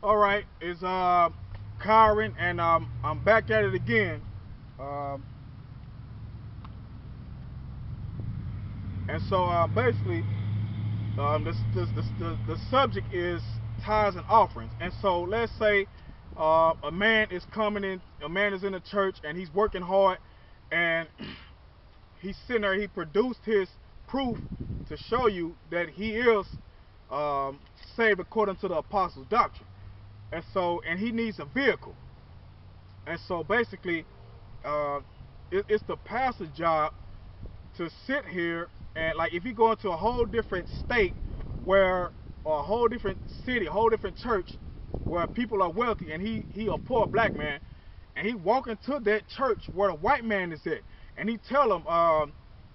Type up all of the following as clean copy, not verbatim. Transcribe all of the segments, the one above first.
All right, it's Kyron, and I'm back at it again. Um, and so basically, the subject is tithes and offerings. And so let's say a man is coming in, a man is in the church, and he's working hard, and he's sitting there. He produced his proof to show you that he is um, saved according to the apostles' doctrine. And he needs a vehicle. And so basically, uh, it's the pastor's job to sit here and, like, if you go into a whole different state where, or a whole different city, a whole different church where people are wealthy, and he a poor black man, and he walk into that church where the white man is at, and he tell him,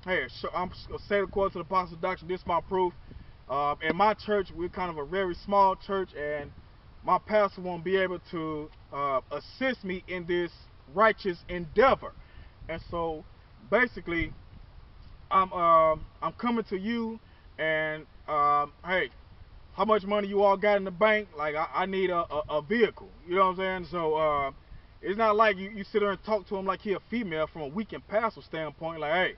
hey, I'm saved according to the apostles' doctrine. This is my proof. In my church, we're kind of a very small church, and my pastor won't be able to assist me in this righteous endeavor. And so basically, I'm coming to you, and hey, how much money you all got in the bank? Like, I need a vehicle. You know what I'm saying? So it's not like you sit there and talk to him like he a female from a weekend pastor standpoint. Like, hey,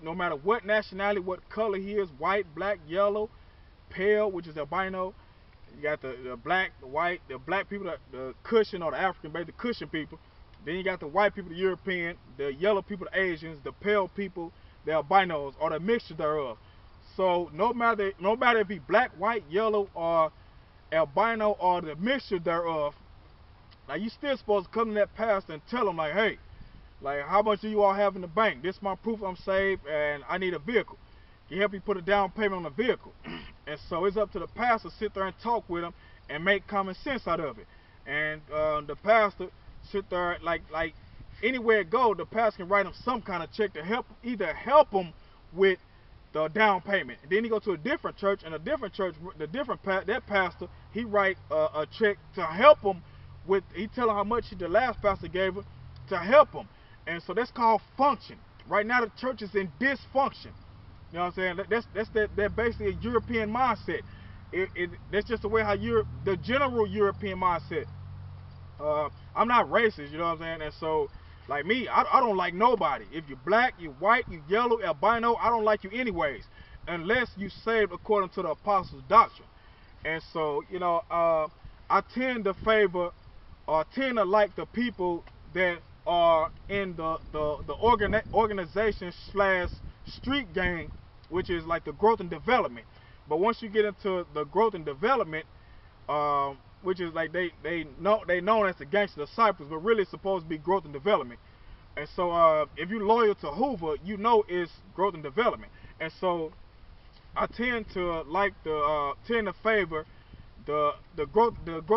no matter what nationality, what color he is, white, black, yellow, pale, which is albino. You got the black, the white, the black people, the Cushion, or the African, the Cushion people. Then you got the white people, the European, the yellow people, the Asians, the pale people, the albinos, or the mixture thereof. So no matter if he black, white, yellow, or albino, or the mixture thereof, now you still supposed to come to that pastor and tell him, like, hey, like, how much do you all have in the bank? This is my proof I'm saved, and I need a vehicle. Can you help me put a down payment on the vehicle? And so it's up to the pastor to sit there and talk with him and make common sense out of it. And the pastor sit there, like anywhere it go, the pastor can write him some kind of check to either help him with the down payment. And then he go to a different church, and that pastor, he write a check to help him with. He tell him how much the last pastor gave him to help him. And so that's called function. Right now the church is in dysfunction. You know what I'm saying? That's basically a European mindset. That's just the way how the general European mindset. I'm not racist, you know what I'm saying? And so, like me, I don't like nobody. If you're black, you're white, you're yellow, albino, I don't like you anyways, unless you saved according to the apostles' doctrine. And so, I tend to favor, or tend to like the people that are in the organization slash street gang, which is like the growth and development. But once you get into the growth and development, which is like they known as the gangster disciples, but really it's supposed to be growth and development. And so if you're loyal to Hoover, you know it's growth and development. And so I tend to favor the growth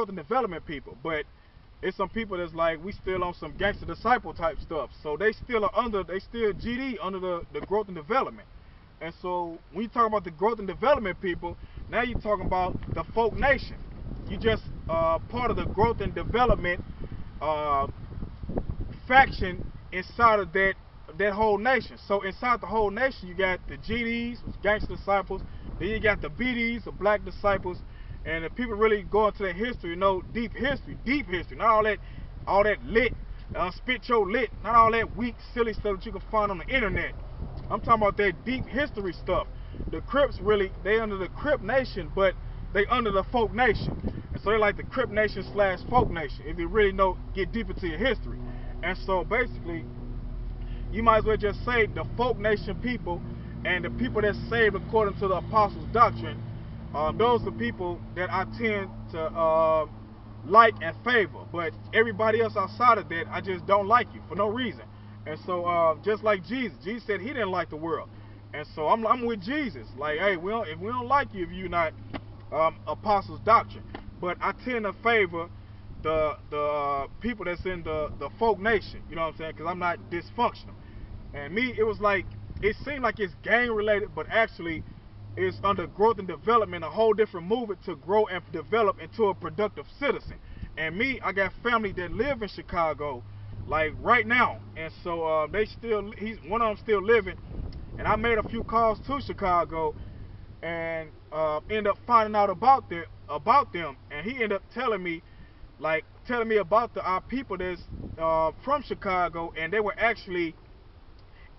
and development people. But it's some people that's like, we still on some gangster disciple type stuff. So they still GD under the growth and development. And so when you talk about the growth and development people, now you're talking about the folk nation. You just part of the growth and development faction inside of that whole nation. So inside the whole nation, you got the GDs, gangster disciples. Then you got the BDs, the black disciples. And if people really go into their history, deep history, not all that lit, spit your lit, not all that weak, silly stuff that you can find on the internet. I'm talking about that deep history stuff. The Crips they under the Crip Nation, but they under the Folk Nation. And so they like the Crip Nation slash Folk Nation, if you really get deep into your history. And so basically, you might as well just say the Folk Nation people and the people that saved according to the apostles' doctrine. Those are the people that I tend to like and favor. But everybody else outside of that, I just don't like you for no reason. And so just like Jesus said he didn't like the world. And so I'm with Jesus. Like, hey, if we don't like you if you're not apostles' doctrine. But I tend to favor the people that's in the folk nation. You know what I'm saying? Because I'm not dysfunctional. And me, it seemed like it's gang related, but actually it's under growth and development, a whole different movement to grow and develop into a productive citizen. And me, I got family that live in Chicago, like right now, and so one of them still living, and I made a few calls to Chicago, and end up finding out about them, and he ended up telling me about our people that's from Chicago, and they were actually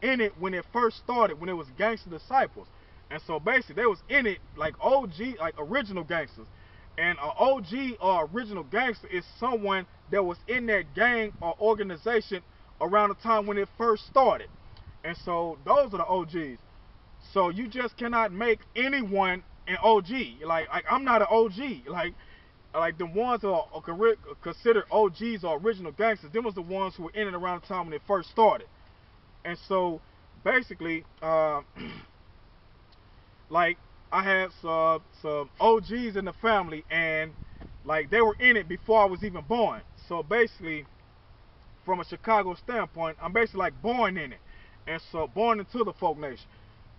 in it when it first started, when it was Gangster Disciples. And so basically they was in it like OG, like original gangsters. And an OG or original gangster is someone that was in that gang or organization around the time when it first started. And so those are the OGs. So you just cannot make anyone an OG. Like I'm not an OG. Like the ones who are considered OGs or original gangsters, them was the ones who were in and around the time when it first started. And so basically, like I had some OGs in the family, and like they were in it before I was even born. So basically, from a Chicago standpoint, I'm basically like born in it, and so born into the folk nation.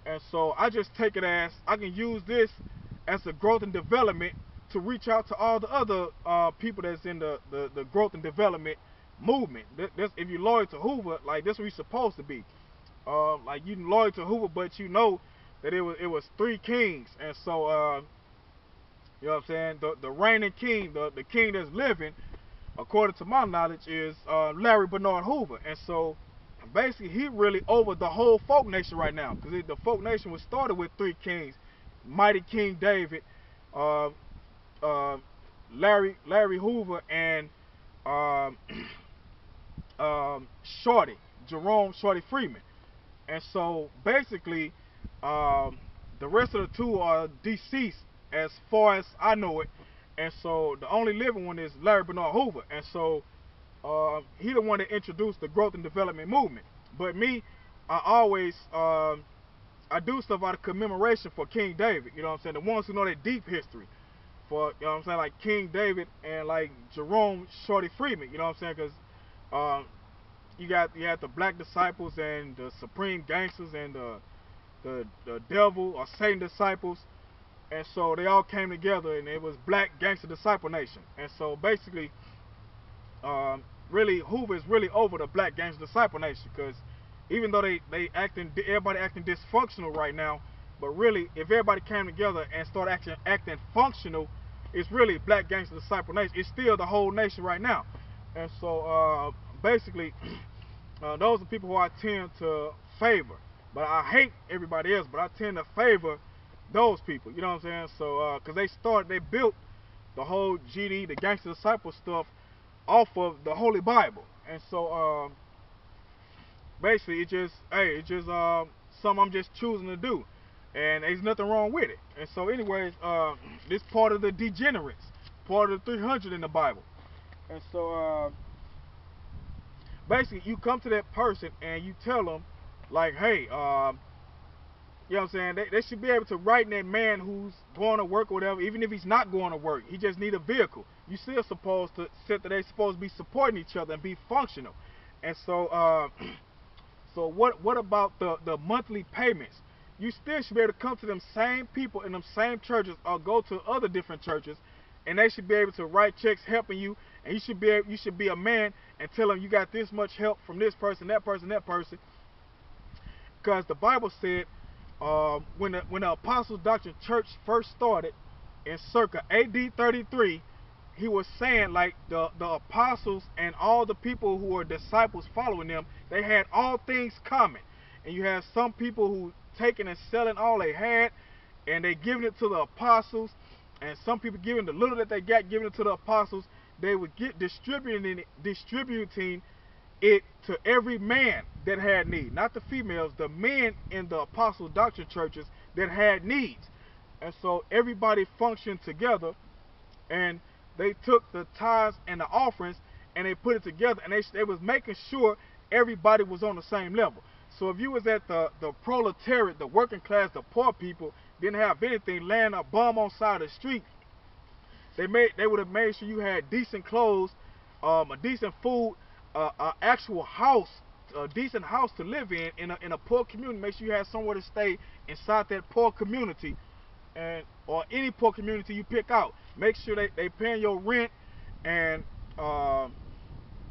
And so I just take it as I can use this as a growth and development to reach out to all the other people that's in the growth and development movement. If you're loyal to Hoover, like this is what you're supposed to be. Like you loyal to Hoover, but you know that it was three kings, and so you know what I'm saying. The reigning king, the king that's living, according to my knowledge, is Larry Bernard Hoover, and so basically he really over the whole folk nation right now, because the folk nation was started with three kings: mighty King David, Larry Hoover, and Jerome Shorty Freeman. And so basically, the rest of the two are deceased as far as I know it. And so the only living one is Larry Bernard Hoover. And so he the one that introduced the growth and development movement. But me, I always I do stuff out of commemoration for King David. You know what I'm saying? The ones who know their deep history. For, you know what I'm saying, like King David and like Jerome Shorty Freeman. You know what I'm saying? Because you had the black disciples and the supreme gangsters and the devil or Satan disciples, and so they all came together, and it was Black Gangster Disciple Nation. And so basically, really Hoover is really over the Black Gangster Disciple Nation, because even though everybody acting dysfunctional right now, but really if everybody came together and started acting functional, it's really Black Gangster Disciple Nation. It's still the whole nation right now. And so basically, those are people who I tend to favor. But I hate everybody else, but I tend to favor those people. You know what I'm saying? So, because they built the whole GD, the Gangster Disciple stuff, off of the Holy Bible. And so, basically, it's just something I'm just choosing to do. And there's nothing wrong with it. And so, anyways, this part of the degenerates, part of the 300 in the Bible. And so, basically, you come to that person and you tell them, like, hey, you know what I'm saying? They should be able to write in that man who's going to work or whatever, even if he's not going to work. He just need a vehicle. You still supposed to set that they supposed to be supporting each other and be functional. And so, so what about the monthly payments? You still should be able to come to them same people in them same churches, or go to other different churches, and they should be able to write checks helping you, and you should be a man and tell them you got this much help from this person, that person, that person. Because the Bible said, when the Apostles' Doctrine Church first started in circa AD 33, he was saying, like, the apostles and all the people who were disciples following them, they had all things common. And you have some people who taking and selling all they had, and they giving it to the apostles, and some people giving the little that they got, giving it to the apostles. They would get distributing it to every man that had need, not the females, the men in the Apostles' Doctrine churches that had needs. And so everybody functioned together, and they took the tithes and the offerings and they put it together, and they was making sure everybody was on the same level. So if you was at the proletariat, the working class, the poor people, didn't have anything, laying a bum on side of the street, they would have made sure you had decent clothes, a decent food, an actual house, a decent house to live in a poor community. Make sure you have somewhere to stay inside that poor community, or any poor community you pick out. Make sure they paying your rent and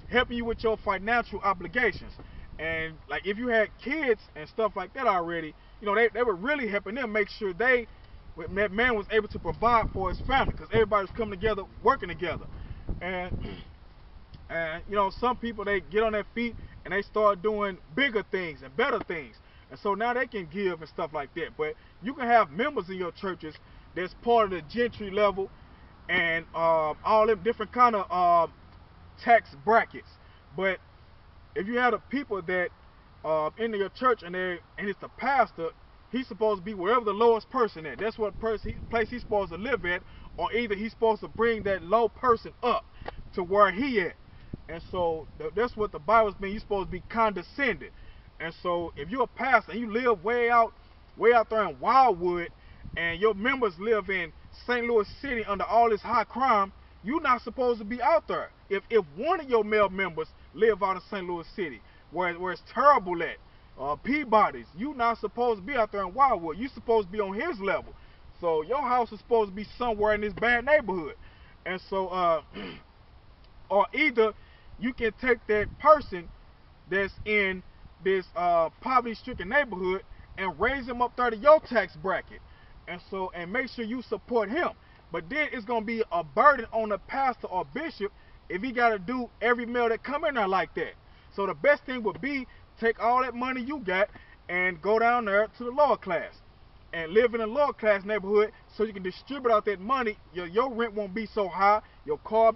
helping you with your financial obligations. And like if you had kids and stuff like that already, you know, they were really helping them make sure that man was able to provide for his family because everybody was coming together, working together. And you know, some people, they get on their feet and they start doing bigger things and better things, and so now they can give and stuff like that. But you can have members in your churches that's part of the gentry level and all them different kind of tax brackets. But if you have the people that into your church and it's the pastor, he's supposed to be wherever the lowest person at. That's what place he's supposed to live at, or either he's supposed to bring that low person up to where he at. And so that's what the Bible's mean. You're supposed to be condescending. And so if you're a pastor and you live way out there in Wildwood, and your members live in St. Louis City under all this high crime, you're not supposed to be out there. If one of your male members live out in St. Louis City, where it's terrible at, Peabody's, you're not supposed to be out there in Wildwood. You're supposed to be on his level. So your house is supposed to be somewhere in this bad neighborhood. And so, or either you can take that person that's in this poverty-stricken neighborhood and raise him up there to your tax bracket, and make sure you support him. But then it's gonna be a burden on the pastor or bishop if he gotta do every male that come in there like that. So the best thing would be take all that money you got and go down there to the lower class and live in a lower class neighborhood, so you can distribute out that money. Your rent won't be so high, your car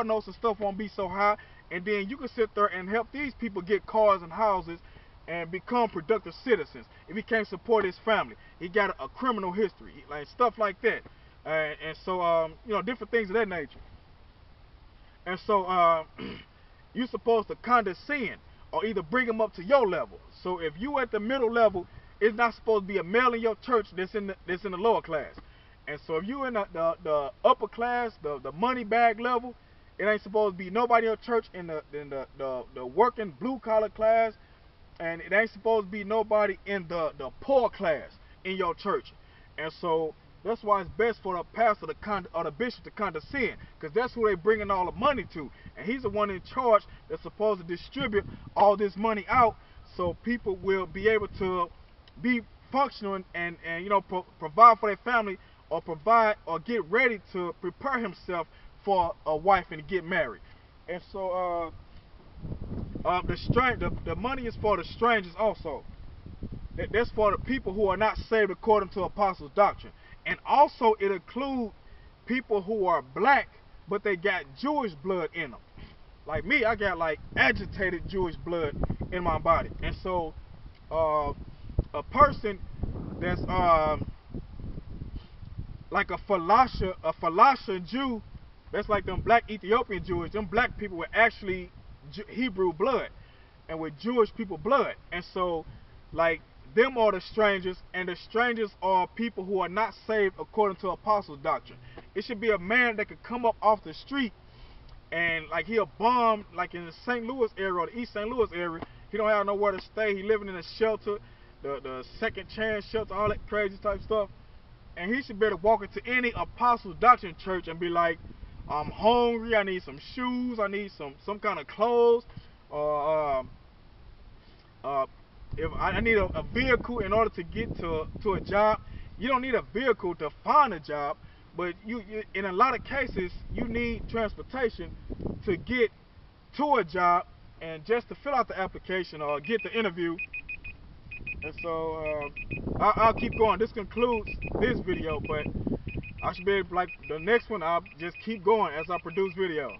notes and stuff won't be so high, and then you can sit there and help these people get cars and houses and become productive citizens. If he can't support his family, he got a criminal history, like stuff like that, and so you know, different things of that nature. And so you're supposed to condescend or either bring them up to your level. So if you at the middle level, it's not supposed to be a male in your church that's in the lower class. And so if you in the upper class, the money bag level, it ain't supposed to be nobody in your church in the working blue collar class, and it ain't supposed to be nobody in the poor class in your church. And so that's why it's best for the pastor or the bishop to condescend, because that's who they bringing all the money to, and he's the one in charge that's supposed to distribute all this money out, so people will be able to be functional and you know, provide for their family, or provide or get ready to prepare himself for a wife and get married. And so the money is for the strangers also. That's for the people who are not saved according to apostles' doctrine. And also it includes people who are black but they got Jewish blood in them. Like me, I got like agitated Jewish blood in my body. And so a person that's like a Falasha Jew, that's like them black Ethiopian Jews. Them black people were actually Hebrew blood and with Jewish people blood. And so like them are the strangers, and the strangers are people who are not saved according to apostles' doctrine. It should be a man that could come up off the street and like he'll bomb, like in the St. Louis area or the East St. Louis area. He don't have nowhere to stay. He living in a shelter, the second chance shelter, all that crazy type stuff. And he should be able to walk into any apostles' doctrine church and be like, I'm hungry, I need some shoes, I need some kind of clothes, if I need a vehicle in order to get to a job. You don't need a vehicle to find a job, but you in a lot of cases you need transportation to get to a job and just to fill out the application or get the interview. And so I'll keep going. This concludes this video, but I should be able, like the next one, I'll just keep going as I produce video.